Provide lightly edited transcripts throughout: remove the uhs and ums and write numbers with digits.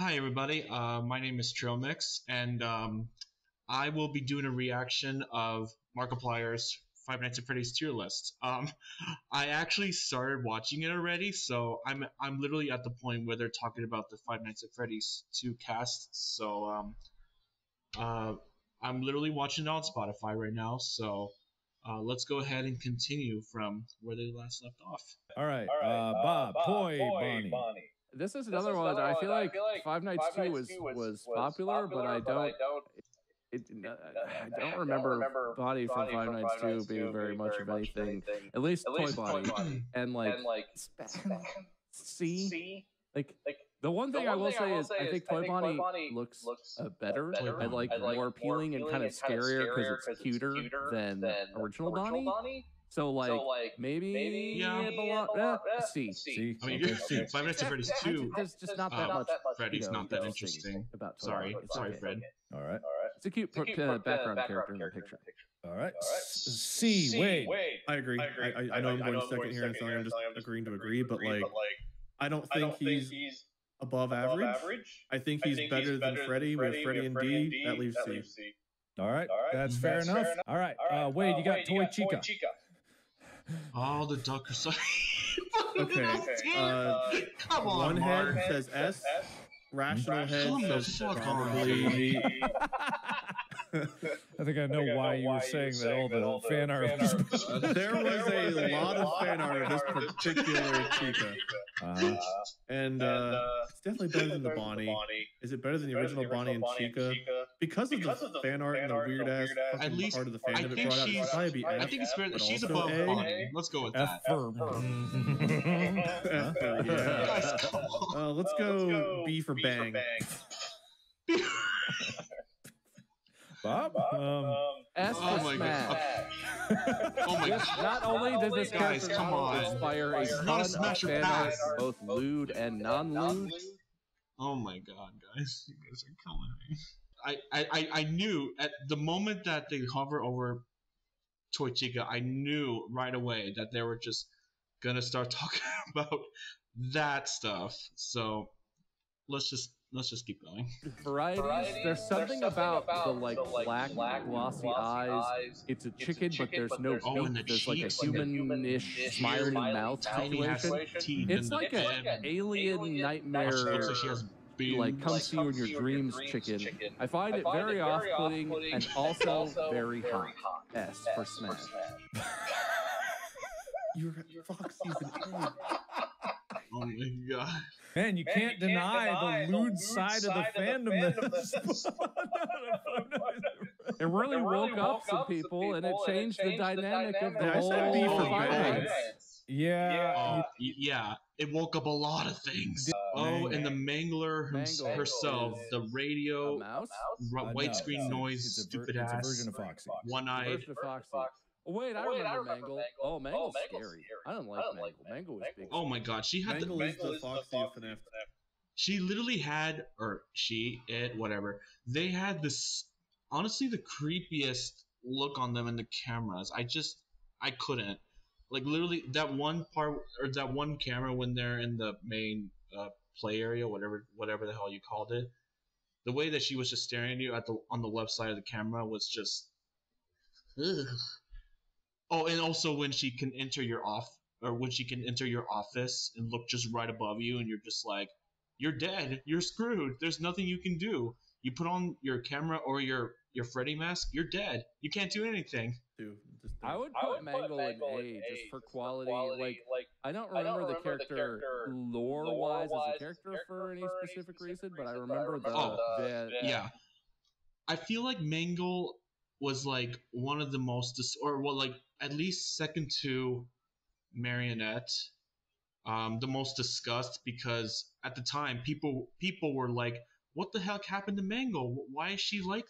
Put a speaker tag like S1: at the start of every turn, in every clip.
S1: Hi, everybody. My name is Trailmix, and I will be doing a reaction of Markiplier's Five Nights at Freddy's tier list. I actually started watching it already, so I'm literally at the point where they're talking about the Five Nights at Freddy's 2 cast. So uh, I'm literally watching it on Spotify right now. So let's go ahead and continue from where they last left off.
S2: All right, Bob, Toy Bonnie.
S3: This is another one. I feel like Five Nights 2 was popular, but I don't remember Bonnie from Five Nights 2 being very much of anything. At least Toy Bonnie. And see, like the one thing I will say is I think Toy Bonnie looks better and like more appealing and kind of scarier because it's cuter than original Bonnie. So maybe C.
S1: I mean, okay. Five Nights at Freddy's 2.
S3: There's just not that much.
S1: Freddy's not that interesting.
S3: About
S1: sorry,
S3: okay.
S1: Fred.
S2: All right.
S3: It's a cute background character in the picture.
S2: All right. C. Wait. I agree. I know I'm going second here, and so I'm just agreeing to agree, but like, I don't think he's above average. I think he's better than Freddy. With Freddy and D, that leaves C. All right. That's fair enough. All right. Wade, you got Toy Chica.
S1: Oh, the duck are so.
S2: Okay.
S1: Come on,
S2: one
S1: Mark.
S2: head says S. Rational head says probably.
S4: I think I know why you were saying that all the fan art.
S2: There was a lot of fan art of this particular Chica. And it's definitely better than the Bonnie. Is it better than the original Bonnie and Chica? Because of the fan art and the weird ass
S1: at least
S2: part of the fandom it brought out, it'd probably be F.
S1: I think it's fair that she's above Bonnie. Let's go with that.
S2: Yeah. Let's go B for Bang.
S4: Bob?
S3: S for Smash.
S1: Oh my god.
S3: Not only does this
S1: guys,
S3: character
S1: come on.
S3: inspire a ton of fan art, both lewd and non-lewd.
S1: Oh my god, guys. You guys are killing me. I knew at the moment that they hover over Toy Chica, I knew right away that they were just gonna start talking about that stuff. So let's just keep going.
S3: Varieties. There's something about the black glossy eyes. It's a chicken, but there's no beak. There's like a human-ish smiling mouth situation. It's like an alien nightmare. Like come see you in your dreams chicken. I find it very off-putting and also very hot. S for Smash.
S2: You're Foxy's an egg.
S1: Oh my god.
S4: Man, you can't deny the lewd side of the fandom.
S3: It really woke up some people, and it changed the dynamic of the whole
S4: fight.
S1: Yeah, it woke up a lot of things. And the Mangler herself, the radio, widescreen noise, stupid ass.
S4: It's a version of Foxy.
S1: One-eyed.
S3: Oh, wait, I remember Mangle. Oh, Mangle's scary. I don't like Mangle. Mangle was big.
S1: Oh my god, she had
S2: Mangle is the Foxy of FNAF.
S1: She literally had, or whatever. They had this, honestly, the creepiest look on them in the cameras. I couldn't. Like literally that one part or that one camera when they're in the main play area, whatever the hell you called it. The way that she was just staring at you on the left side of the camera was just. Ugh. Oh, and also when she can enter your office and look just right above you, and you're just like, you're dead, you're screwed. There's nothing you can do. You put on your camera or your Freddy mask, you're dead. You can't do anything.
S3: I would put Mangle in A just for quality. Like I don't remember the character lore-wise as a character for any specific reason, but I remember
S1: yeah. I feel like Mangle was like one of the most, at least second to Marionette, the most discussed, because at the time people were like, what the heck happened to Mangle? Why is she like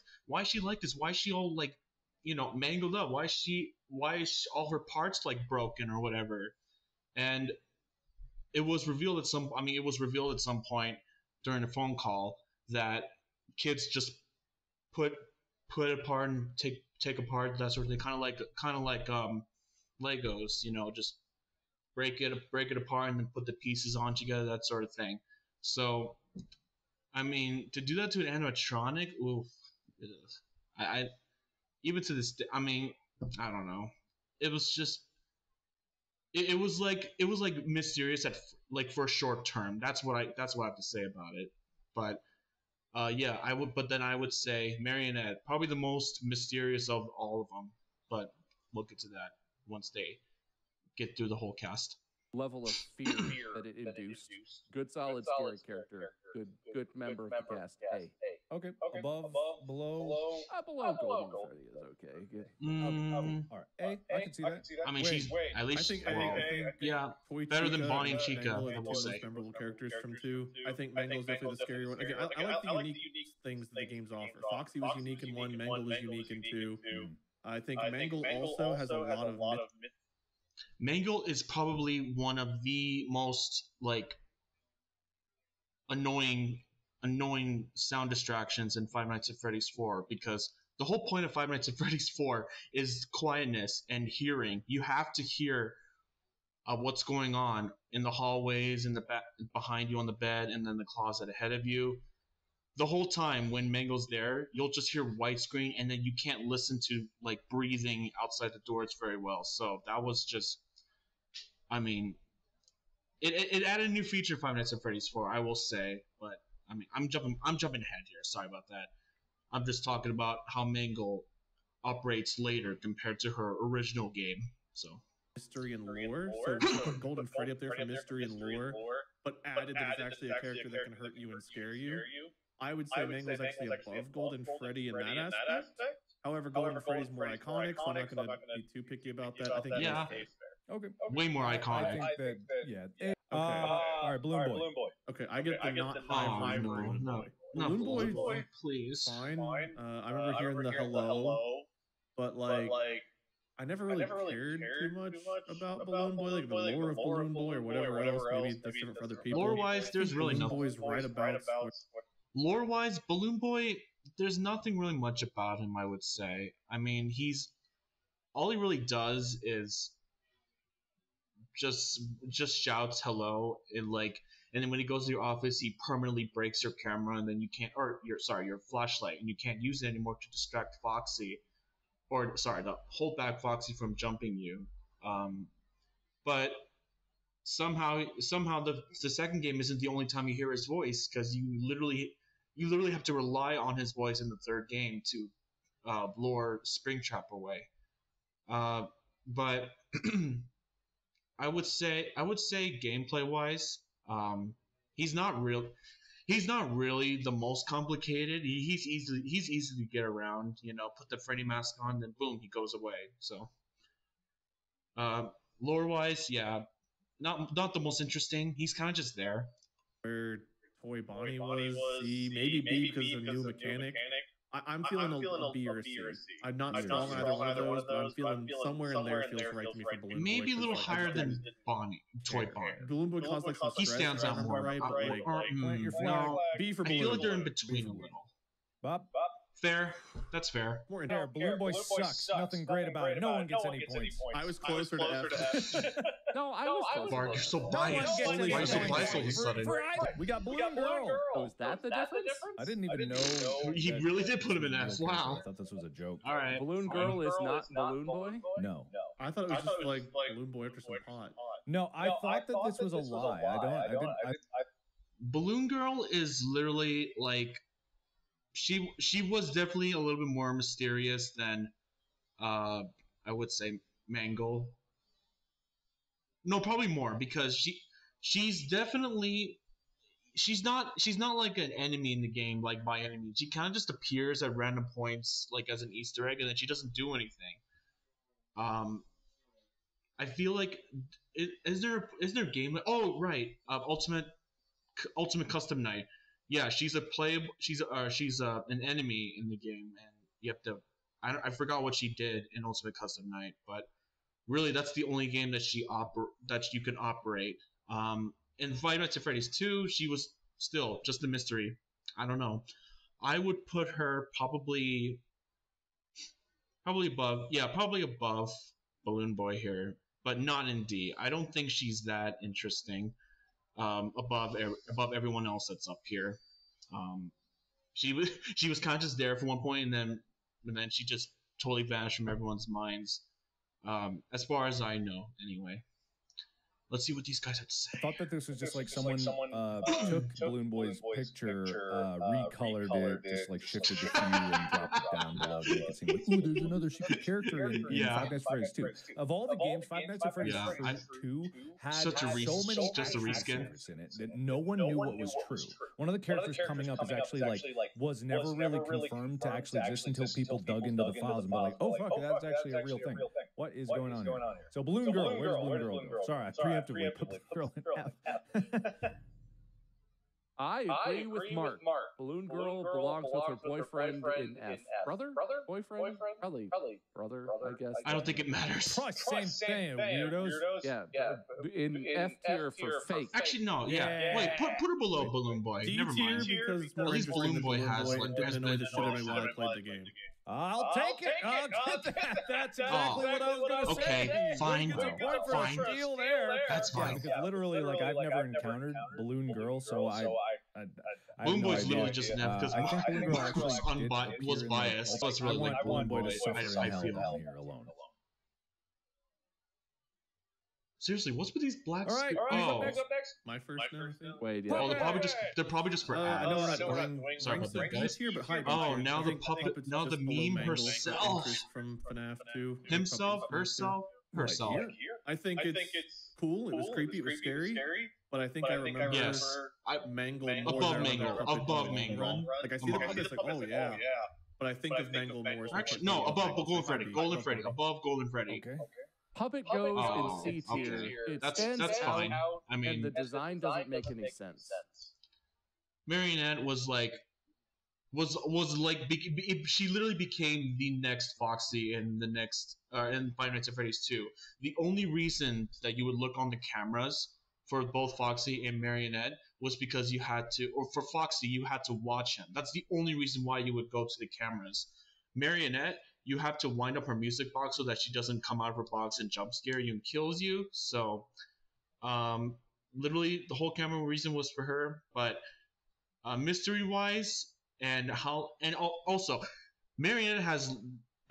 S1: this? Why is she all like, mangled up? Why is all her parts like broken or whatever? And it was revealed at some point during a phone call that kids just put apart and take apart that sort of thing, kind of like Legos, just break it apart and then put the pieces on together, that sort of thing. So I mean, to do that to an animatronic, oof. I even to this day, I mean, I don't know. It was just it was like mysterious at like for a short term. That's what I have to say about it. But yeah, I would. But then I would say Marionette, probably the most mysterious of all of them. But we'll get to that once they get through the whole cast.
S3: Level of fear that it induced. Good, solid, scary character. Good member of the cast. A.
S4: Okay. Above, below.
S3: Below Golden Freddy is okay. Good.
S4: All right. A. I can see that.
S1: I mean, she's at least yeah, better than Bonnie and Chica.
S2: I will say. Most memorable characters from 2. I think Mangle's definitely the scary one. Again, I like the unique things that the games offer. Foxy was unique in 1. Mangle was unique in 2. I think Mangle also has a lot of myth.
S1: Mangle is probably one of the most like annoying sound distractions in Five Nights at Freddy's 4, because the whole point of Five Nights at Freddy's 4 is quietness and hearing. You have to hear what's going on in the hallways, in the back, behind you on the bed, and then the closet ahead of you. The whole time when Mangle's there, you'll just hear white screen, and then you can't listen to like breathing outside the doors very well. So that was just, I mean, it added a new feature Five Nights at Freddy's 4, I will say, but I mean, I'm jumping ahead here. Sorry about that. I'm just talking about how Mangle operates later compared to her original game. So
S2: mystery and lore. So we put Golden Freddy up there for mystery and lore, but added that it's actually a character that can hurt you and scare you. I would say Mangle's actually above Golden Freddy in that aspect. However, Golden Freddy's more iconic, so I'm not going to be too picky about that. I think
S1: yeah.
S4: Okay.
S1: Way more iconic.
S4: I think that, yeah. Okay. All right, Balloon Boy.
S2: Okay, I get the not high version.
S1: No.
S2: Balloon Boy,
S1: please.
S2: Fine. I remember hearing the hello, but like I never really cared too much about Balloon Boy, like the lore of Balloon Boy or whatever else. Maybe that's different for other people.
S1: Lore-wise, there's really nothing.
S2: Balloon Boy's right about.
S1: Lore-wise, Balloon Boy, there's nothing really much about him, I would say. I mean, all he really does is just shouts hello, and then when he goes to your office, he permanently breaks your camera, and then you can't, or your flashlight, and you can't use it anymore to distract Foxy, to hold back Foxy from jumping you. But somehow the second game isn't the only time you hear his voice, because you literally have to rely on his voice in the third game to lure Springtrap away. But I would say gameplay wise, he's not really the most complicated. He's easy to get around. Put the Freddy mask on, then boom, he goes away. So lore wise, yeah, not the most interesting. He's kind of just there.
S2: Where Toy Bonnie was C, maybe B because of the new mechanic. I'm feeling a B or a C. I'm not strong on either one of those, but I'm feeling somewhere in there feels right to me for Balloon Boy.
S1: Maybe a little higher than Toy Bonnie.
S2: Balloon Boy caused like some
S1: he stands out more,
S2: right? But like,
S4: plant your flag.
S2: B for
S1: I
S2: Balloon
S1: feel like
S2: Boy.
S1: they're in between a little.
S4: Bob?
S1: Fair. That's fair.
S2: More
S4: There, Balloon Boy sucks. Nothing great about it. No one gets any points.
S2: I was closer to F.
S3: No, I was close.
S1: Bart, you're so
S4: No one
S1: biased.
S4: gets any
S1: Why are you so
S4: points.
S1: biased all of a sudden?
S4: We got Balloon Girl.
S3: Oh, is that the difference?
S4: I didn't even know.
S1: He really did put him in F. Wow.
S4: I thought this was a joke.
S1: All right.
S3: Balloon Girl is not Balloon Boy?
S4: No.
S2: I thought it was just like Balloon Boy after some pot.
S4: No, I thought that this was a lie. I didn't.
S1: Balloon Girl is literally like she was definitely a little bit more mysterious than I would say Mangle. No, probably more, because she's definitely she's not like an enemy in the game, like by any means. She kind of just appears at random points like as an Easter egg, and then she doesn't do anything. I feel like is there a game? Oh right, Ultimate Custom Night. Yeah, she's an enemy in the game, and you have to. I forgot what she did in Ultimate Custom Night, but really that's the only game that that you can operate. In Five Nights at Freddy's 2, she was still just a mystery. I don't know. I would put her probably above. Yeah, probably above Balloon Boy here, but not in D. I don't think she's that interesting. Above everyone else that's up here. She was kind of just there for one point, and then she just totally vanished from everyone's minds. As far as I know, anyway. Let's see what these guys have to say.
S4: I thought that this was just like someone took Balloon Boy's picture, recolored it, just like shifted the hue and dropped it down below to make it seem like, ooh, there's another secret character in Five Nights at Freddy's 2. Of all the games, Five Nights at Freddy's 2 had so many
S1: just a reskin
S4: in it that no one knew what was true. One of the characters coming up is actually like was never really confirmed to actually exist until people dug into the files and be like, oh fuck, that's actually a real thing. What is going on here? So Balloon Girl, where's Balloon Girl go? Sorry, I preemptively put Balloon Girl in F.
S3: I agree with Mark. Balloon Girl belongs with her boyfriend in F. Brother? Boyfriend? Probably brother, I guess.
S1: I don't think it matters.
S4: Probably same thing, weirdos.
S3: Yeah, in F tier for fake.
S1: Actually, no, yeah. Wait, put her below Balloon Boy. Never mind.
S4: Because
S1: at least Balloon Boy has like
S2: didn't annoy the shit out of me while I played the game.
S4: I'll take it. I'll get that. That's exactly what I was going to say.
S1: Okay, fine.
S4: Fine. Steal there.
S1: That's fine.
S4: Because literally, like, I've never encountered Balloon Girl, so I
S1: Balloon Boy's literally just an F because
S4: I think Balloon Girl actually
S1: was biased. So it's really like Balloon Boy. I feel
S4: here alone.
S1: Seriously, what's with these blacks?
S4: All right,
S1: next.
S2: My first name.
S3: Wait, yeah.
S1: Oh, they're probably just for
S2: I know we're not doing.
S1: Sorry about that, guys.
S2: Here, but hi,
S1: oh, now the puppet, now the meme herself
S2: from FNAF 2.
S1: Himself, herself.
S2: I think it's cool. It was creepy. It was scary. But I think I remember Mangle
S1: above Mangle.
S2: Like I see the puppets, like oh yeah. But I think of Mangle more.
S1: Actually, no, above Golden Freddy. Above Golden Freddy.
S4: Okay.
S3: Puppet goes in C tier.
S1: Okay.
S3: It
S1: That's fine. I mean,
S3: and the design doesn't make any sense.
S1: Marionette was like she literally became the next Foxy in the next in Five Nights at Freddy's 2. The only reason that you would look on the cameras for both Foxy and Marionette was because you had to, or for Foxy you had to watch him. That's the only reason why you would go to the cameras. Marionette, you have to wind up her music box so that she doesn't come out of her box and jump scare you and kills you. So, literally the whole camera reason was for her. But mystery wise and also Marionette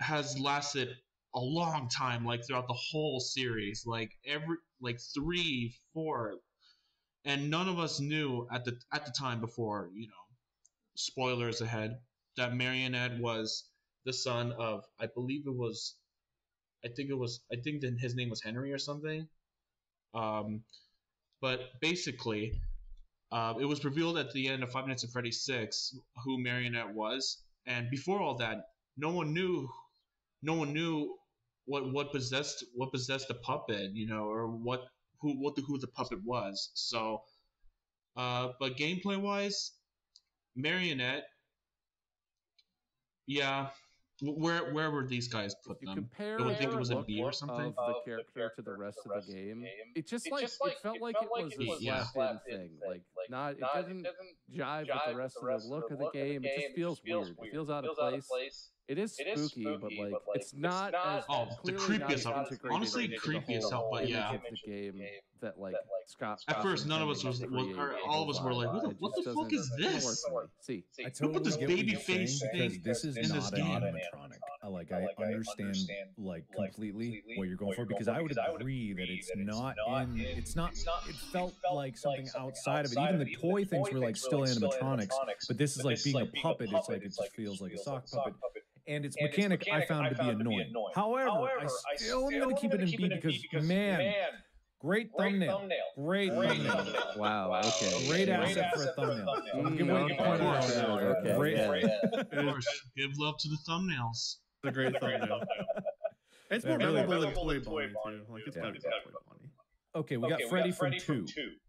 S1: has lasted a long time, like throughout the whole series, like 3, 4, and none of us knew at the time before, spoilers ahead, that Marionette was the son of, I think that his name was Henry or something. But basically, it was revealed at the end of Five Nights at Freddy's 6 who Marionette was, and before all that, no one knew what possessed the puppet, or who the puppet was. So, but gameplay wise, Marionette, yeah. Where were these guys put them?
S3: Compare
S1: I would think it was a B or something.
S3: Of the character to the rest of the game. It just it felt like it was a slapped-in thing. Like it doesn't jive with the rest of the look of the game. It just feels weird. It feels out of place. It is spooky, but like it's not as
S1: the creepiest. Honestly, creepy as hell. But yeah,
S3: the game that like Scott.
S1: At first, none of us all of us were like, "What the fuck is this?"
S3: See,
S4: I totally
S1: put this baby face
S4: because this is
S1: in
S4: not
S1: this
S4: an
S1: game.
S4: animatronic. I understand completely what you're going for, because I would agree that it's not. It felt like something outside of it. Even the toy things were like still animatronics, but this is like being a puppet. It's like it just feels like a sock puppet. And its mechanic I found to be annoying. However, I still am going to keep it in B because, man, great thumbnail. Great thumbnail.
S3: Wow, okay.
S4: Great asset for a thumbnail. Give away point
S3: okay.
S4: Great.
S1: Of course, give love to the thumbnails.
S2: It's a great thumbnail. It's more memorable than Toy Bonnie, too. Like, it's gotta be Toy Bonnie.
S4: Okay, we got Freddy from 2.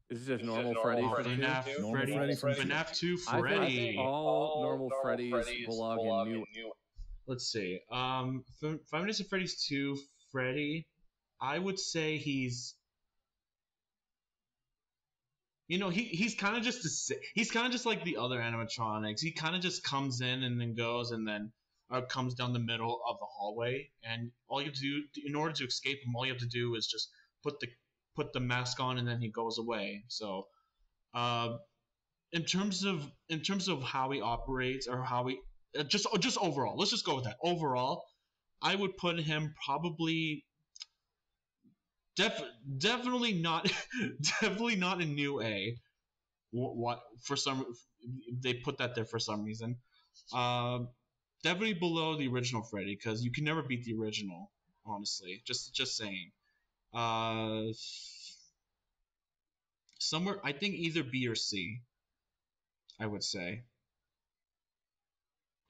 S3: This is just normal Freddy from 2?
S1: FNAF 2 Freddy.
S3: I think all normal Freddys belong in new.
S1: Let's see. Five Nights at Freddy's 2 Freddy, I would say he's he's kind of just like the other animatronics. He kind of just comes in and then goes and then comes down the middle of the hallway, and all you have to do in order to escape him, all you have to do is just put the mask on and then he goes away. So in terms of how he operates or how he just overall, let's just go with that. Overall, I would put him probably definitely not definitely not a new A. What for some they put that there for some reason. Definitely below the original Freddy, because you can never beat the original. Honestly, just saying. Somewhere, I think either B or C. I would say.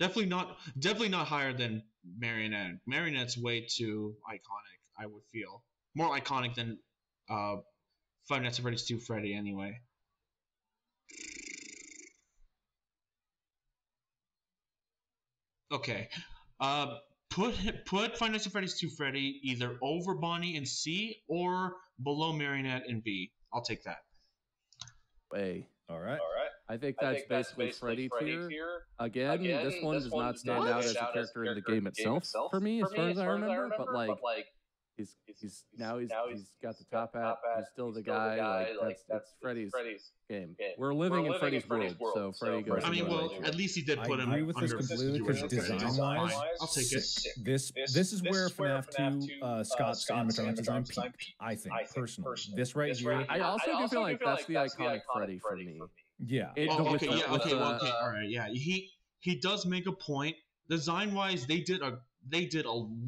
S1: Definitely not higher than Marionette. Marionette's way too iconic. I would feel more iconic than Five Nights at Freddy's 2 Freddy anyway. Okay. Put Five Nights at Freddy's 2 Freddy either over Bonnie in C or below Marionette in B. I'll take that.
S3: A.
S4: All right.
S3: I think that's basically Freddy tier. Again, this one does not stand out as a character in the game itself for me, as far as I remember. But like, he's got the top hat. He's still the guy. Like that's Freddy's game. We're living in Freddy's world, so Freddy goes.
S1: I mean, well, at least he did put him.
S4: I agree with this completely because design-wise,
S1: I'll take it.
S4: This is where FNAF 2 Scott's animatronic design peaked. I think personally, this right here.
S3: I also do feel like that's the iconic Freddy for me.
S4: Yeah.
S1: Okay. All right. Yeah. He does make a point. Design-wise, they did a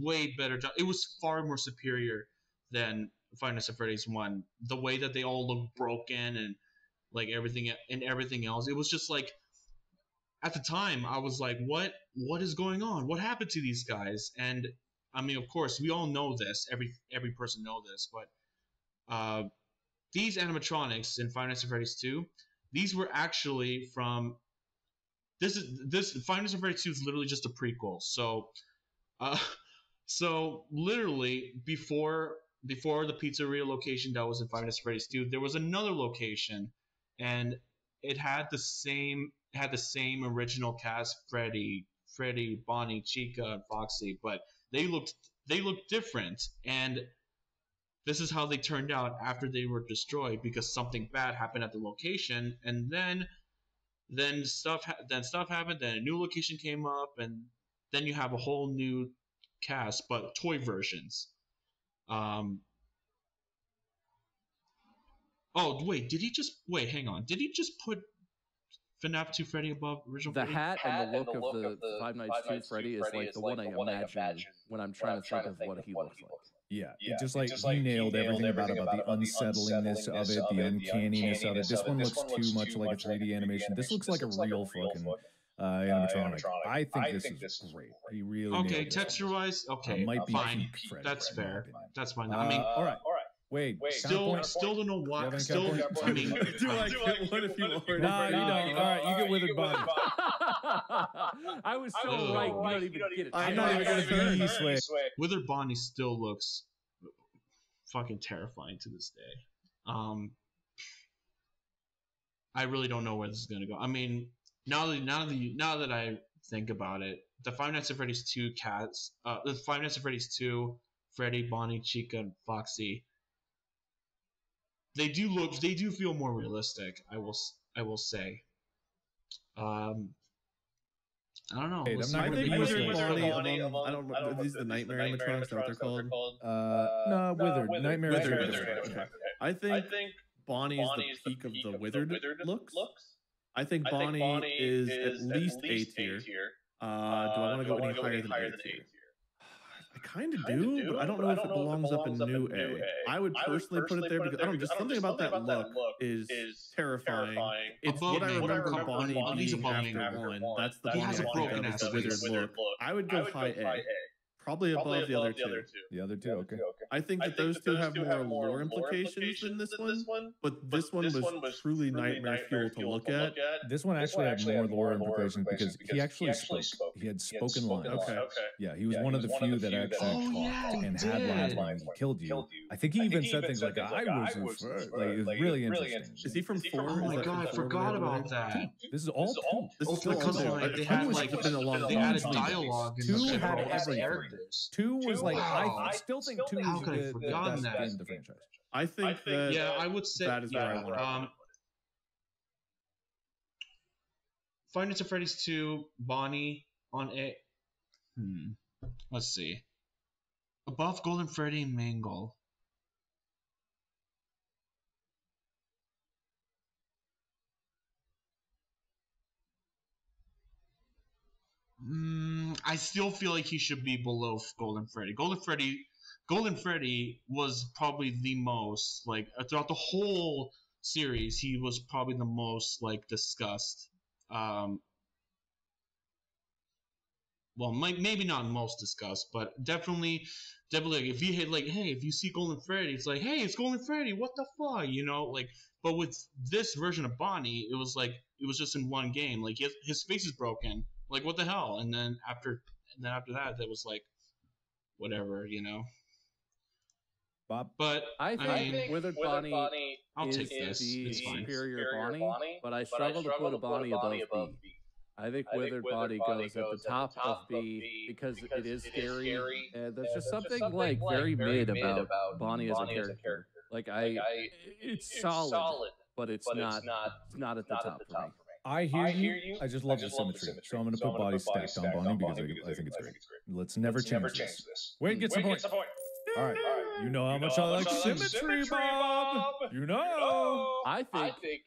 S1: way better job. It was far more superior than Five Nights at Freddy's 1. The way that they all look broken and like everything else. It was just like, at the time, I was like, what is going on? What happened to these guys? And I mean, of course, we all know this. Every person know this, but these animatronics in Five Nights at Freddy's 2, these were actually from this Five Nights at Freddy's 2 is literally just a prequel. So literally before the pizzeria location that was in Five Nights at Freddy's 2, there was another location, and it had the same original cast: Freddy, Bonnie, Chica, and Foxy, but they looked different. And this is how they turned out after they were destroyed, because something bad happened at the location, and then stuff happened. Then a new location came up, and then you have a whole new cast, but toy versions. Oh wait, hang on. Did he just put FNAF 2 Freddy above original
S3: The
S1: Freddy?
S3: hat and the look of the Five Nights 2 Freddy is like the one I imagine when I'm trying to think of what he looks like.
S4: Yeah, it just like he nailed everything about the unsettlingness of it, the uncanniness of it. This one looks too much like a 3D animation. This looks like a real fucking animatronic. I think this is great. He really
S1: okay. Texture-wise, okay,
S4: might be
S1: fine. That's fair. That's fine. I mean,
S4: all right. Wait,
S1: still don't know why. I mean,
S2: do I get one if you already?
S4: No, you don't. All right, you get Withered Bonnie.
S3: I was so right. You don't even get it.
S4: I'm not even gonna say
S1: Withered Bonnie still looks fucking terrifying to this day. I really don't know where this is gonna go. I mean, now that I think about it, the Five Nights at Freddy's 2 cats, the Five Nights at Freddy's 2, Freddy, Bonnie, Chica, and Foxy, they do feel more realistic. I will say. I don't know.
S2: I think Withered Bonnie. I don't know. These are the Nightmare animatronics. Is that what they're called?
S4: No, Withered. Nightmare.
S2: Okay. I think Bonnie is the peak of the Withered looks. I think Bonnie is at least A tier. Do I want to go any higher than A tier? I kind of do, but I don't know if it belongs up in new A. I would personally put it there because I don't know, just something about that look is terrifying. It's what I remember Bonnie being after one. That's the Bonnie I think of as the withered look. I would go high A. Probably above the other two.
S4: The other two, okay.
S2: I think that those two have more lore implications than this one, but this one was truly nightmare fuel to look at.
S4: This one actually had more lore implications because he actually spoke. He had spoken lines.
S2: Okay.
S4: Yeah, he was one of the few that actually talked and had lines when he killed you. I think he even said things like, I was like, it was really interesting.
S2: Is he from 4?
S1: Oh my god, I forgot about that.
S4: This is all 2.
S2: This is
S1: because they had like they had dialogue.
S4: 2 had everything. 2 was like, I still think 2 is the best game in the franchise.
S2: I think that
S1: I would say
S2: that is where I want to
S1: Five Nights at Freddy's 2, Bonnie on A. Let's see. Above Golden Freddy and Mangle. I still feel like he should be below Golden Freddy. Golden Freddy was probably the most, like, throughout the whole series, he was probably the most, like, discussed. Well, maybe not most discussed, but definitely, like, if you hit, like, hey, if you see Golden Freddy, it's like, hey, it's Golden Freddy, what the fuck, you know, like. But with this version of Bonnie, it was like, it was just in one game, like, his face is broken, like, what the hell? And then after that, that was like, whatever, you know.
S4: Bob,
S3: but I think Withered Bonnie
S1: I'll
S3: is
S1: take this.
S3: the
S1: It's fine.
S3: superior Bonnie, but I struggle to put a Bonnie above B. I think Withered Bonnie goes at the top of B because it is scary, and there's just something like very mid about Bonnie as a character. Like it's solid, but it's not at the top for me.
S4: I hear you. I just love the symmetry. So I'm going to put body stacked on Bonnie because I think it's great. Let's never change this. Wade gets the point. All right. You know how much I like symmetry, Bob. You know.
S3: I think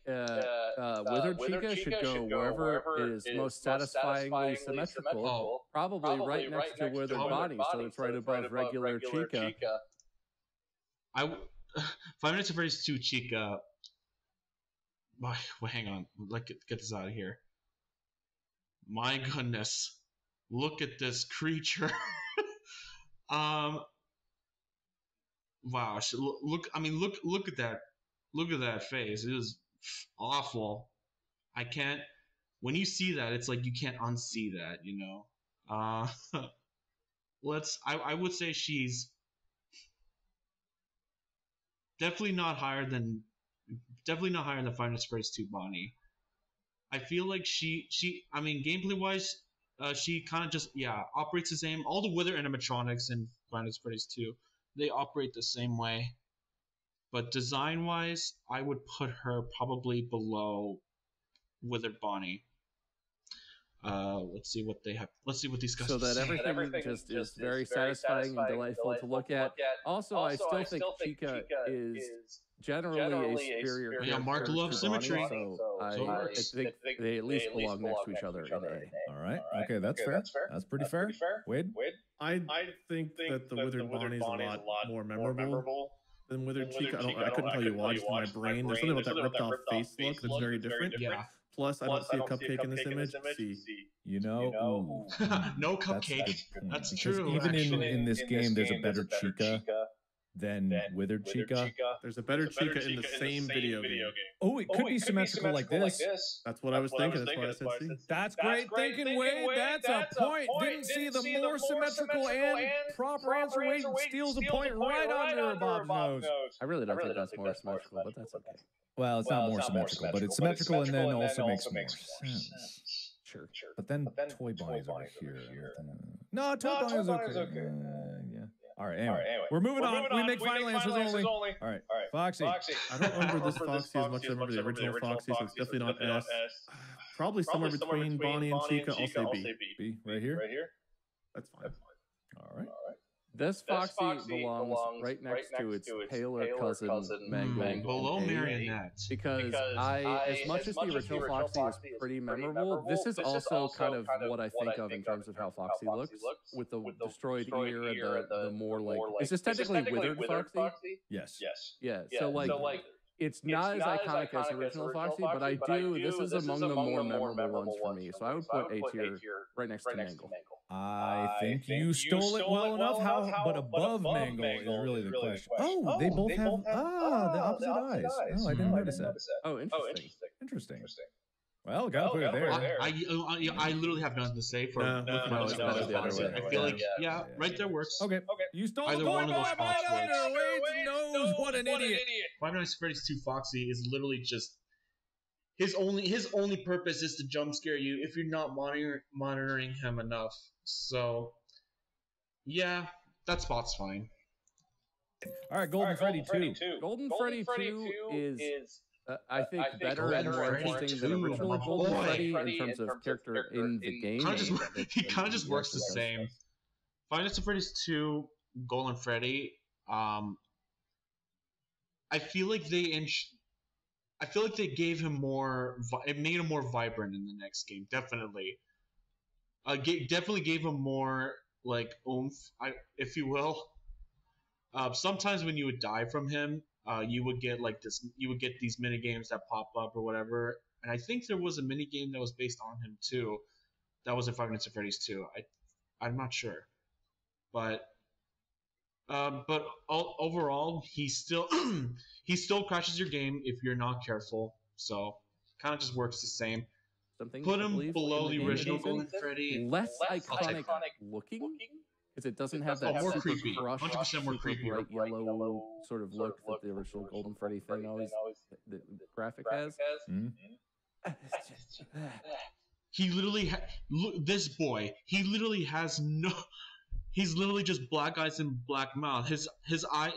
S3: Withered Chica should go wherever it is most satisfyingly symmetrical. Probably right next to Withered Bonnie, so it's right above regular Chica.
S1: Five Nights at Freddy's 2 Chica. Well, hang on. Let's get this out of here. My goodness. Look at this creature. Wow. Look at that. Look at that face. It is awful. I can't. When you see that, it's like you can't unsee that, you know. I would say she's definitely not higher than Five Nights at Freddy's 2 Bonnie. I feel like I mean, gameplay wise, she kind of just operates the same. All the Wither animatronics in Five Nights at Freddy's 2, they operate the same way. But design wise, I would put her probably below Withered Bonnie. Let's see what they have. Let's see what these guys.
S3: So that everything just is very satisfying and delightful to look at. Also, I still think Chica is generally a superior.
S1: Yeah, Mark loves symmetry,
S3: so I think they at least belong next to each other in A.
S4: All right. Okay, that's fair. That's pretty fair. Wade?
S2: I think that the Withered Bonnie is a lot more memorable than Withered Chica. I couldn't tell you why, just in my brain. There's something about that ripped off face look that's very different.
S1: Yeah.
S2: Plus, I don't see a cupcake in this image. See.
S4: You know,
S1: no cupcake. That's true.
S4: Even in this game, there's a better Chica than Withered Chica.
S2: There's a better Chica in the same video game.
S4: Oh, it could be symmetrical like this.
S2: That's what I was thinking. That's why I said C.
S4: That's great thinking, Wade. That's a point. Didn't see the more symmetrical and proper answer. Wade steals a point right under Bob's nose.
S3: I really don't think that's more symmetrical, but that's okay.
S4: Well, it's not more symmetrical, but it's symmetrical and then also makes more sense.
S3: Sure.
S4: But then Toy Bonnie's over here. No, Toy Bonnie's okay. Yeah. All right, anyway. We're moving on. We make final answers only. All right, Foxy.
S2: I don't remember this Foxy as much as I remember the original Foxy, so it's definitely not S. Probably somewhere between Bonnie and Chica. I'll say B.
S4: B, right here?
S2: That's fine.
S4: All right.
S3: This Foxy belongs right next to its paler cousin, Mangle.
S1: Below Marionette.
S3: Because as much as the original Foxy is pretty memorable, this is also kind of what I think of in terms of how Foxy looks, with the destroyed ear and the more like... Is this technically Withered Foxy?
S4: Yes.
S3: Yeah, so like... It's not as iconic as the original Foxy, but this is among the more memorable ones for me. So I would put A tier right next to Mangle.
S4: I think you stole it well enough. But above Mangle is really the question. Oh, they both have the opposite eyes. Oh, I didn't notice that.
S3: Oh, interesting.
S4: Well, gotta put it there.
S1: I literally have nothing to say for. I feel like right there works.
S4: Okay. You stole
S1: either
S4: the
S1: one of those spots works.
S4: Wade knows what an idiot.
S1: Five Nights at Freddy's 2 Foxy is literally just his only purpose is to jump scare you if you're not monitoring him enough. So yeah, that spot's fine.
S4: All right, Golden Freddy 2.
S3: Golden Freddy 2 is I think better and more interesting than original Golden Freddy in terms of character in the game.
S1: He kind of just works the same. Five Nights at Freddy's 2, Golden Freddy. I feel like they gave him more. It made him more vibrant in the next game. Definitely. Definitely gave him more like oomph, if you will. Sometimes when you would die from him, you would get like this. You would get these mini games that pop up or whatever. And I think there was a mini game that was based on him too. That was in Five Nights at Freddy's 2. I'm not sure, but overall, he still crashes your game if you're not careful. So kind of just works the same. Put him below the original Golden Freddy.
S3: Less iconic looking. Because it doesn't have that
S1: more
S3: super
S1: creepy,
S3: crushed,
S1: 100% more creepy,
S3: bright yellow sort of look that the original Golden Freddy thing always, the graphic has.
S1: He literally, this boy, he literally has no. He's literally just black eyes and black mouth. His eye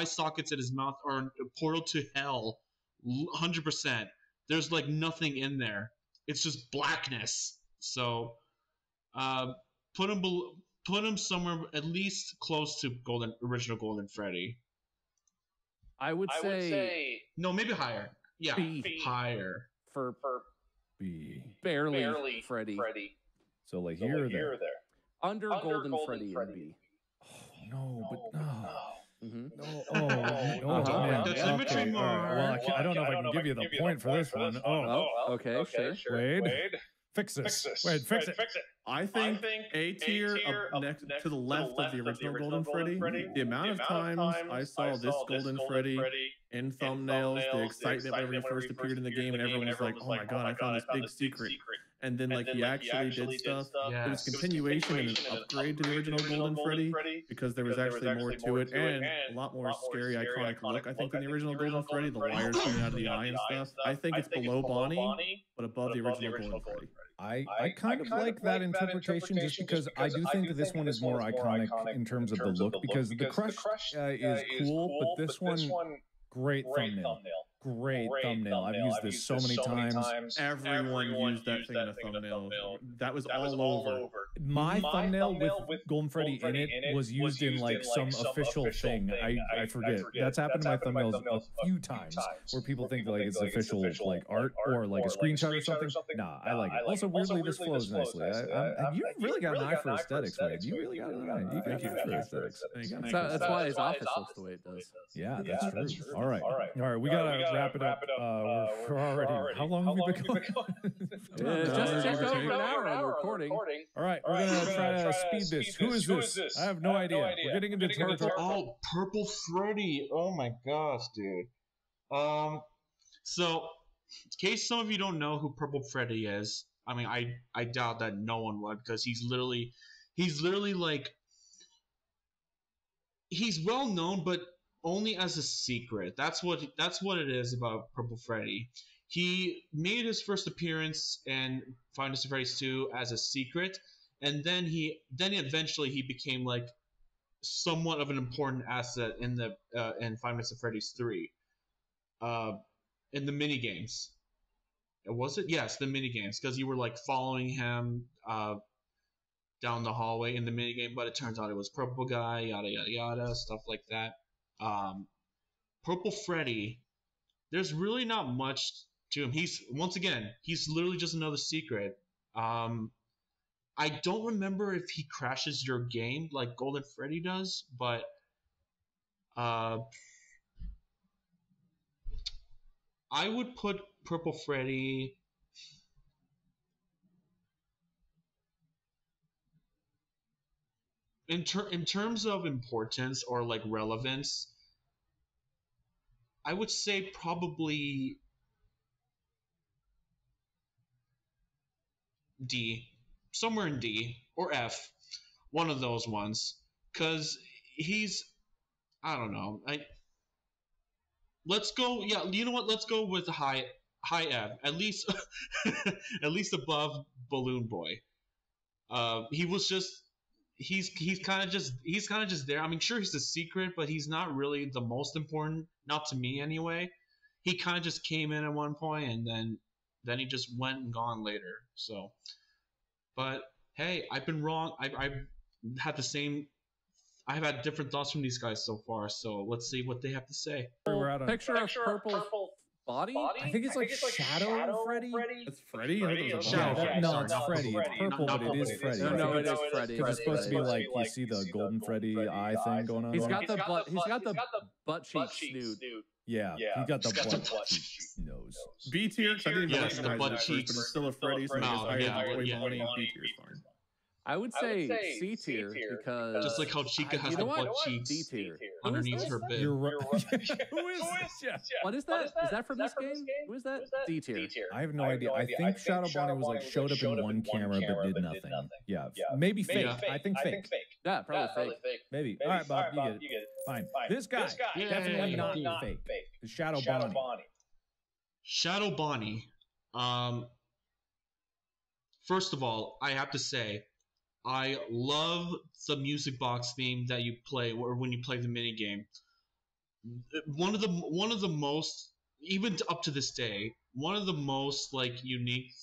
S1: sockets at his mouth are a portal to hell, 100%. There's like nothing in there. It's just blackness. So, put him somewhere at least close to original Golden Freddy.
S3: I would say
S1: no, maybe higher. Yeah,
S3: B.
S1: Higher
S3: for
S4: B.
S3: Barely Freddy.
S4: So like here or there.
S3: Under Golden Freddy and B.
S4: Oh, no, but no.
S3: Mm-hmm.
S4: Man. Okay. Well, I don't know if I can give you the point for this one.
S3: Okay, sure.
S4: Wade, fix this. Wade, fix it.
S2: I think A tier next to the left of the original Golden Freddy. The amount of times I saw this Golden Freddy in thumbnails, the excitement whenever he first appeared in the game, and everyone was like, "Oh my god, I found this big secret." And then like he actually did stuff. It was continuation and an upgrade to the original Golden Freddy because there was actually more to it and a lot more scary, iconic look. I think in the original Golden Freddy, the wires coming out of the eye and stuff. I think it's below Bonnie, but above the original Golden Freddy.
S4: I kind of like that interpretation just because I do think that this one is more iconic in terms of the look because the Crush is cool, but this one, great thumbnail. Great thumbnail. I've used this so many times.
S2: Everyone used that thing in a thumbnail. That was all over.
S4: My thumbnail with Golden Freddy in it was used in like some official thing. I forget. That's happened to my thumbnails a few times where people think like it's official like art or like a screenshot or something. Nah, I like it. Also, weirdly, this flows nicely. You really got an eye for aesthetics, Wade. You really got an eye. You got for aesthetics.
S3: That's why his office looks the way it does.
S4: Yeah, that's true. All right. We gotta wrap it up. We're already. How long have we been going?
S3: Just over an hour on recording.
S4: All right, we're gonna try to speed this. Who is this? I have no idea. We're getting into territory.
S1: Oh, Purple Freddy! Oh my gosh, dude. So, in case some of you don't know who Purple Freddy is, I mean, I doubt that no one would because he's literally like he's well known, but only as a secret. That's what it is about Purple Freddy. He made his first appearance in Five Nights at Freddy's 2 as a secret, and then eventually he became like somewhat of an important asset in the in Five Nights at Freddy's 3. In the mini games. Was it? Yes, the mini games, because you were like following him down the hallway in the mini game, but it turns out it was Purple Guy, yada yada yada, stuff like that. Purple Freddy, there's really not much to him. He's literally just another secret. I don't remember if he crashes your game like Golden Freddy does, but I would put Purple Freddy in terms of importance or like relevance. I would say probably D, somewhere in D or F, one of those ones, because he's, I don't know. Let's go. Yeah, you know what? Let's go with high F. At least, at least above Balloon Boy. He was just. He's kind of just there. I mean, sure, he's a secret, but he's not really the most important. Not to me, anyway. he kind of just came in at one point, and then he just went and gone later. So, but hey, I've been wrong. I've had the same. I've had different thoughts from these guys so far. So let's see what they have to say.
S2: We're out of
S3: Picture of purple body.
S4: I think it's like Shadow Freddy.
S2: It's Freddy.
S1: Shadow.
S4: No, it's Freddy. It's purple, but it is Freddy.
S3: No, it is Freddy.
S4: Because it's supposed to be like you see the golden Freddy eye thing going on.
S3: He's got the butt. He's got the butt cheek snoot.
S4: Yeah, he got the butt cheek nose.
S2: B tier. I didn't even
S1: the butt
S2: recognize it, but it's still a Freddy. So B tier is fine.
S3: I would say C tier because
S1: just like how Chica has the butt cheeks
S3: D tier
S1: underneath her bib.
S4: You're right.
S3: Who is what is that? Is that from this game? Who is that? D tier.
S4: I have no idea. I think Shadow Bonnie was like showed up in one camera but did nothing. Yeah, maybe fake. I think fake.
S3: Yeah, probably fake.
S4: Maybe. All right, Bob, you get it. Fine. This guy definitely not fake. The Shadow Bonnie.
S1: Shadow Bonnie. First of all, I have to say, I love the music box theme that you play, or when you play the mini game. One of the most, even up to this day, one of the most like unique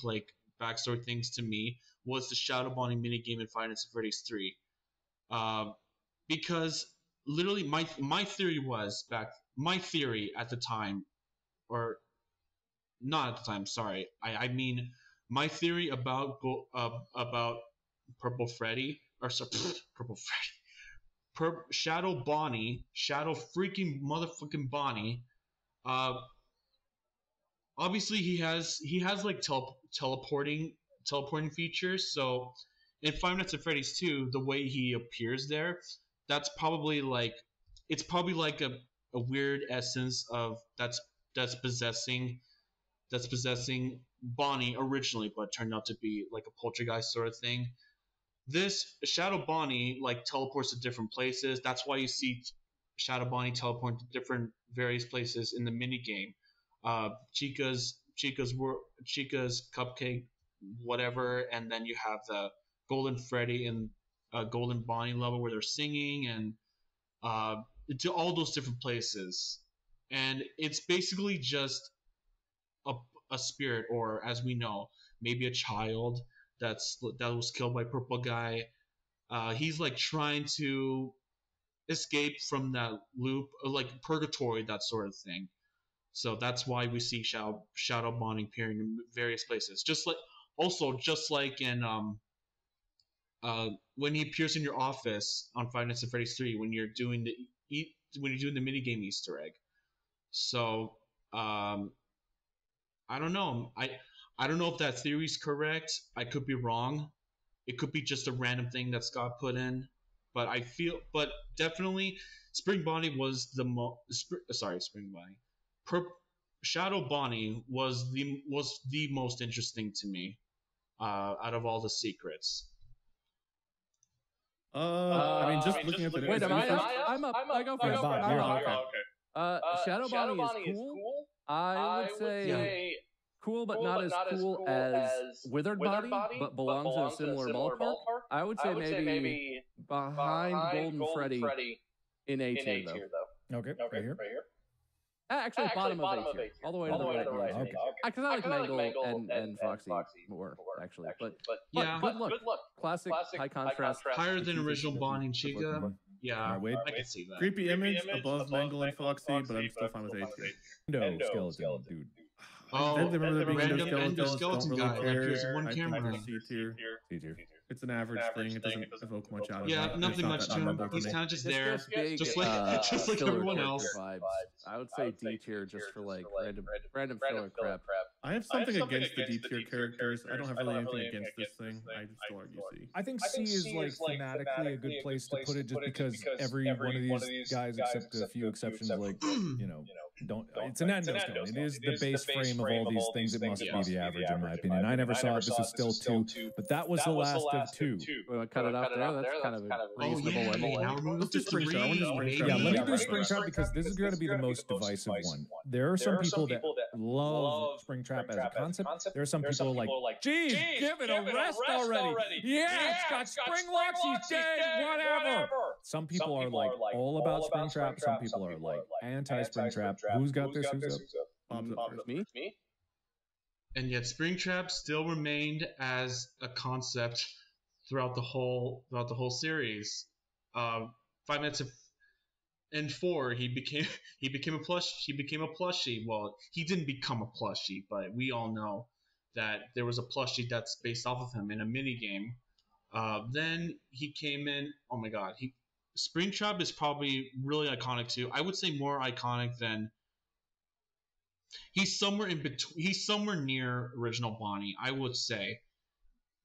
S1: like backstory things to me was the Shadow Bonnie mini game in Five Nights at Freddy's 3. Because literally my theory at the time, or not at the time, sorry, I mean my theory about Purple Freddy, or sorry, Purple Freddy, Shadow Bonnie, Shadow freaking motherfucking Bonnie. Obviously he has like teleporting features. So in Five Nights at Freddy's 2, the way he appears there, that's probably like a weird essence of that's possessing Bonnie originally, but turned out to be like a poltergeist sort of thing. This Shadow Bonnie like teleports to different places. That's why you see Shadow Bonnie teleport to different various places in the mini game. Chica's cupcake, whatever, and then you have the Golden Freddy and Golden Bonnie level where they're singing, and to all those different places. And it's basically just a spirit, or as we know, maybe a child that was killed by Purple Guy. He's like trying to escape from that loop, like purgatory, that sort of thing. So that's why we see Shadow Bonnie appearing in various places. Just like in when he appears in your office on Five Nights at Freddy's 3 when you're doing the minigame Easter egg. So I don't know. I don't know if that theory is correct. I could be wrong. It could be just a random thing that Scott put in. But definitely, Spring Bonnie was the Spring Bonnie. Shadow Bonnie was the most interesting to me out of all the secrets.
S2: I mean, just looking at the.
S3: Wait, I'm up. I go first.
S2: Okay.
S3: Shadow Bonnie is cool. I would say cool, but not as cool as Withered Body, but belongs in a similar ballpark. I would say maybe behind Golden Freddy in A tier, though.
S4: Okay, right here.
S3: Actually, bottom of A tier, all the way to the right.
S4: Okay.
S3: Because I like Mangle and Foxy more, actually. But
S1: yeah,
S3: good look. Classic, high contrast.
S1: Higher than original Bonnie and Chica. Yeah, I can see that.
S2: Creepy image above Mangle and Foxy, but I'm still fine with A tier.
S4: No, skeleton, dude.
S1: Oh,
S2: the
S1: random skeleton guy. Like here's one camera.
S2: C tier. It's an average thing. It doesn't evoke much out of it.
S1: Yeah, nothing much to him. He's kind of just there, just like everyone else.
S3: Vibes. I would say D tier just for like random filler crap.
S2: I have something against the D tier characters. I don't have really anything against this thing. I just still argue C.
S4: I think C is like thematically a good place to put it, just because every one of these guys, except a few exceptions, like don't. It's an end stone. It is the base frame of all these things. It must be the average, in my opinion. I never saw it. This is still 2, but that was the last of 2.
S3: We'll cut it off there. That's kind of a reasonable level.
S1: Now we're moving to 3.
S4: Yeah, let me do Springtrap because this is going to be the most divisive one. There are some people that love Springtrap as a concept. There are some people like, geez, give it a rest already. Yeah, it's got spring locks. He's dead. Whatever. Some people are like all about Springtrap. Some people are like anti-Springtrap. Who's got this? Who's up?
S3: Me.
S1: And yet Springtrap still remained as a concept throughout the whole series. 5 minutes and 4, he became a plushie. Well, he didn't become a plushie, but we all know that there was a plushie that's based off of him in a mini game. Then he came in. Oh my God, Springtrap is probably really iconic too. I would say more iconic than. He's somewhere in between. He's somewhere near original Bonnie, I would say.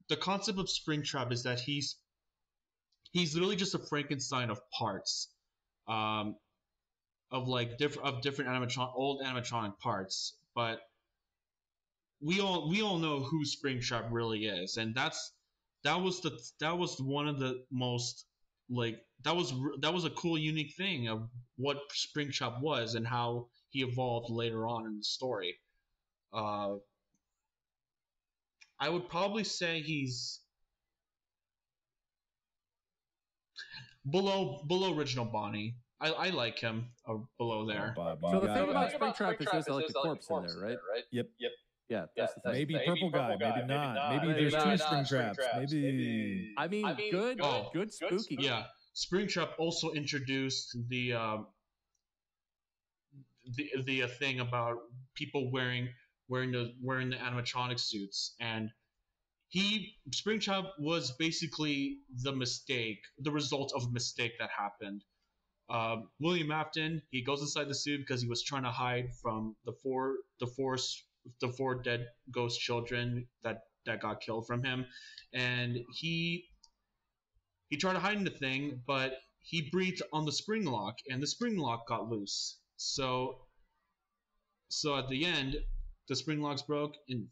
S1: The concept of Springtrap is that he's literally just a Frankenstein of parts, of different old animatronic parts. But we all know who Springtrap really is, and that was one of the most that was a cool, unique thing of what Springtrap was and how he evolved later on in the story. I would probably say he's below original Bonnie. I like him below there.
S3: So the thing about Springtrap is there's like a corpse in there, right?
S4: Yep.
S3: Yeah, that's the thing.
S4: Maybe purple guy, maybe not. Maybe there's 2 Springtraps. Maybe.
S3: I mean, good spooky.
S1: Yeah, Springtrap also introduced the thing about people wearing the animatronic suits, and Springtrap was basically the result of a mistake that happened. William Afton, he goes inside the suit because he was trying to hide from the four dead ghost children that got killed from him, and he tried to hide in the thing, but he breathed on the spring lock, and the spring lock got loose. So at the end, the spring lock's broke, and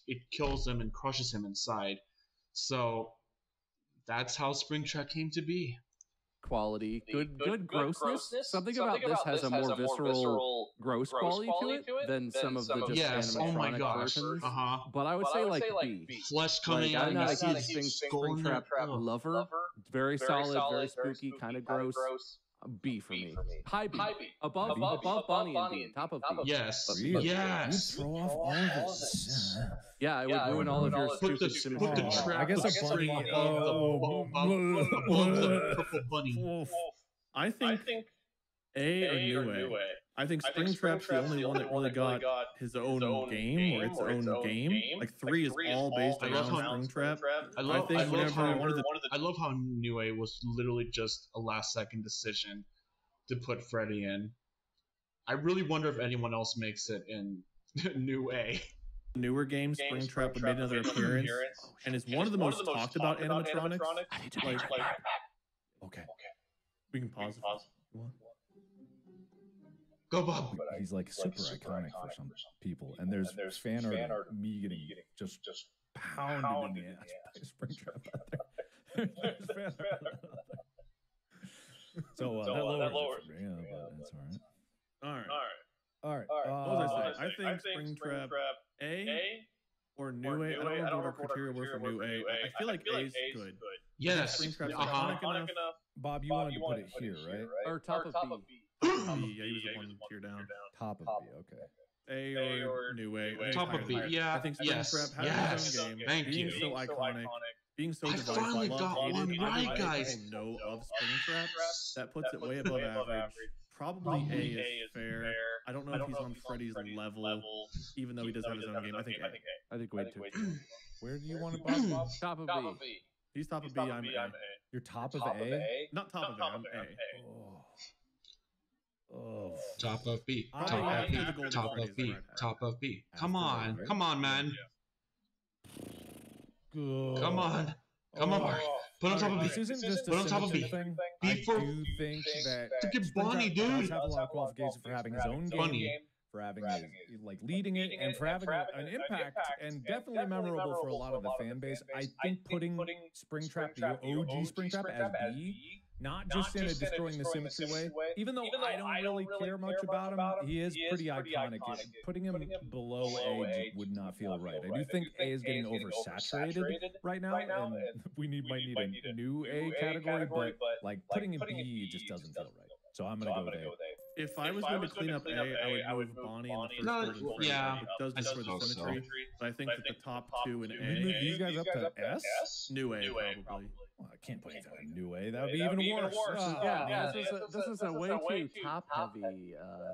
S1: it kills him and crushes him inside. So that's how Springtrap came to be.
S3: Quality, good grossness. Something about this has a more visceral, gross quality to it than some of the just animatronic versions. But I would say like B.
S1: Flesh coming out.
S3: I'm not a huge Springtrap lover. Very solid, very spooky, kind of gross. B for me. High B. Above Bonnie and B. Top of B.
S1: Yes.
S4: Yes. You throw off all this.
S3: Yeah, I would ruin all of your stupid symmetry.
S4: I guess a bunny.
S1: Purple bunny.
S2: I think A or New A. I think Springtrap's the only one that really got his own game or its own game. Like 3 is all based around Springtrap.
S1: I love how New A was literally just a last-second decision to put Freddy in. I really wonder if anyone else makes it in New A.
S2: Newer game, Springtrap made another appearance, and it's one of the most talked about animatronics.
S4: Okay.
S2: We can pause.
S1: Go, Bob.
S4: He's like super iconic for some people, and there's fan art of me getting just pounded in the ass by Springtrap out there. There's fan art out there. So that lowers it for me, but that's all right.
S2: What was I saying? I think Springtrap A or New A. I don't know what our criteria were for New A. I feel like A is good.
S1: Yes.
S2: Springtrap's iconic enough.
S4: Bob, you wanted to put it here, right?
S3: Or top of B.
S2: Yeah, he was the one tier down.
S4: Top of B, okay.
S2: A or New A.
S1: Top of B, yeah.
S2: I think Springtrap has his own game.
S1: Thank you.
S2: Being so iconic, being so divisive.
S1: I finally got one right, guys.
S2: Know of Springtrap. That puts it way above average. Probably A is fair. I don't know if he's on Freddy's level, even though he does have his own game. I think A.
S3: I think way too.
S4: Where do you want to Bob?
S3: Top of B.
S2: He's top of B, I'm A.
S4: You're top of A?
S2: Not top of A, I'm A.
S4: Oh.
S1: Top of B. Top of B. Come on, man. Come on, Mark. Put on top of B.
S4: This isn't just
S1: Put on top of B.
S4: thing.
S1: B
S4: I
S1: for
S4: do think that
S1: look at Bonnie, dude.
S4: Does have a lot of qualifications for having his own game, for having like leading it, and for having an impact, and definitely memorable for a lot of the fan base. I think putting Springtrap, the OG Springtrap, as B Not just in a destroying the symmetry way. Even though I don't really care much about him, he is pretty iconic. Putting him below A would not feel right. I do think A is getting oversaturated right now, and we might need a new A category, but like putting him B just doesn't feel right. So I'm gonna go with A.
S2: If I was going to clean up A, I would move Bonnie in the first order.
S1: Yeah,
S2: it does destroy the symmetry. But I think that the top two in A.
S4: We move these guys up to S?
S2: New A, probably.
S4: Well, I can't put it in a new way. That would be even worse.
S3: Yeah, this is a way too top-heavy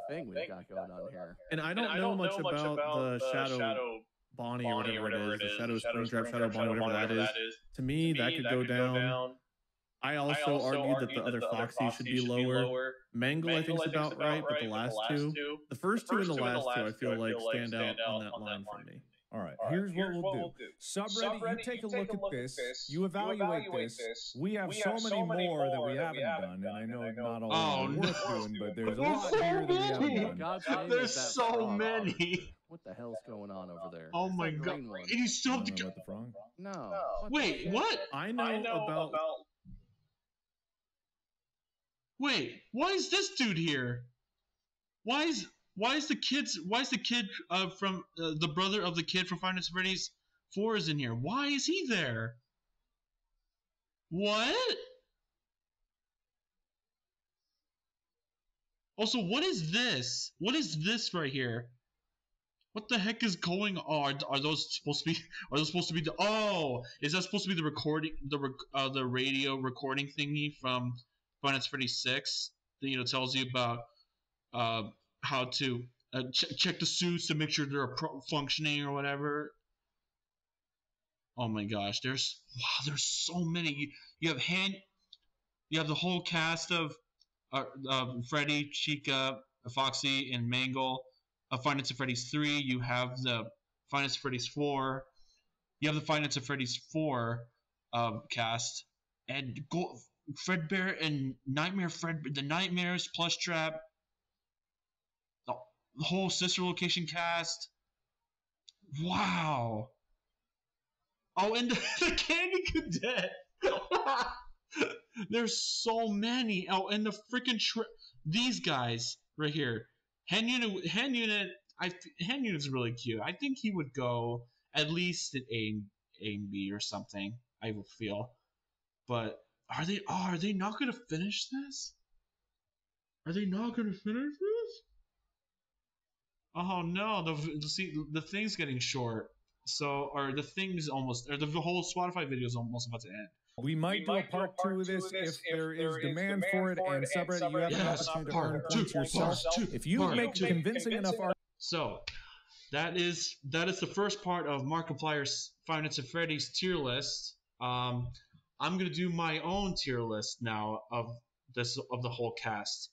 S3: thing we've got going on here.
S2: And I don't know much about the Shadow Bonnie or whatever it is, the Shadow Springtrap, Shadow Bonnie, whatever that is. To me, that could go down. I also argued that the other Foxy should be lower. Mangle, I think, is about right, but the last two, the first two and the last two, I feel like stand out on that line for me.
S4: All right, here's what we'll do. Subreddit, you take a look at this, you evaluate this. We have so many more that we haven't done, and I know not all of them are worth doing, but there's a lot here that we haven't done.
S1: There's so many.
S3: What the hell's going on over there?
S1: Oh my god! He's still
S4: about the frog?
S3: No.
S1: Wait, what?
S2: I know about.
S1: Wait, why is this dude here? Why is the kid from the brother of the kid from Five Nights at Freddy's 4 is in here? Why is he there? What? Also, what is this? What is this right here? What the heck is going on? Are those supposed to be? Are those supposed to be the? Oh, is that supposed to be the recording? The radio recording thingy from Five Nights at Freddy's 6? That tells you about how to check the suits to make sure they're functioning or whatever. Oh my gosh, there's so many. You have the whole cast of Freddy, Chica, Foxy, and Mangle. Five Nights at Freddy's 3. You have the Five Nights at Freddy's 4. You have the Five Nights at Freddy's 4 cast, and Fredbear and Nightmare the Nightmares Plush Trap. The whole Sister Location cast. Wow. Oh, and the Candy Cadet. There's so many. Oh, and the freaking these guys right here. Hand Unit is really cute. I think he would go at least at A and B or something, I would feel. But are they not gonna finish this? Are they not gonna finish this? Oh no, the thing's getting short. So, or the thing's almost, or the whole Spotify video is almost about to end.
S4: We might do a part 2 of this if there is demand for it, and subreddit, you have an opportunity to earn points yourself. If you make convincing enough arguments.
S1: So, that is the first part of Markiplier's Five Nights at Freddy's tier list. I'm gonna do my own tier list now of the whole cast.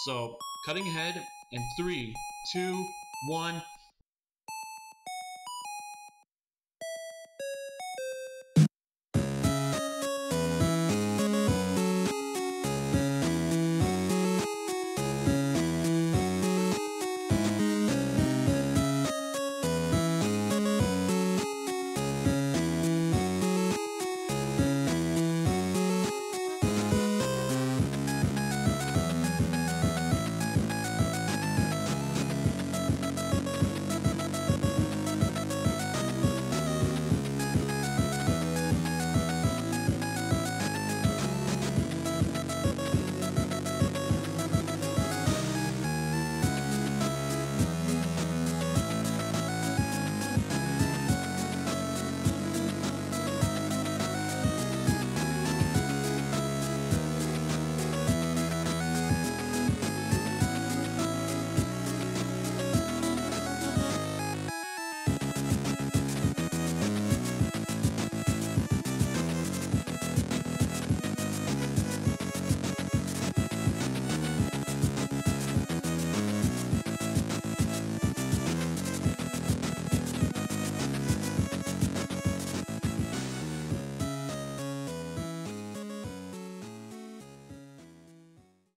S1: So, cutting ahead in 3, 2, 1.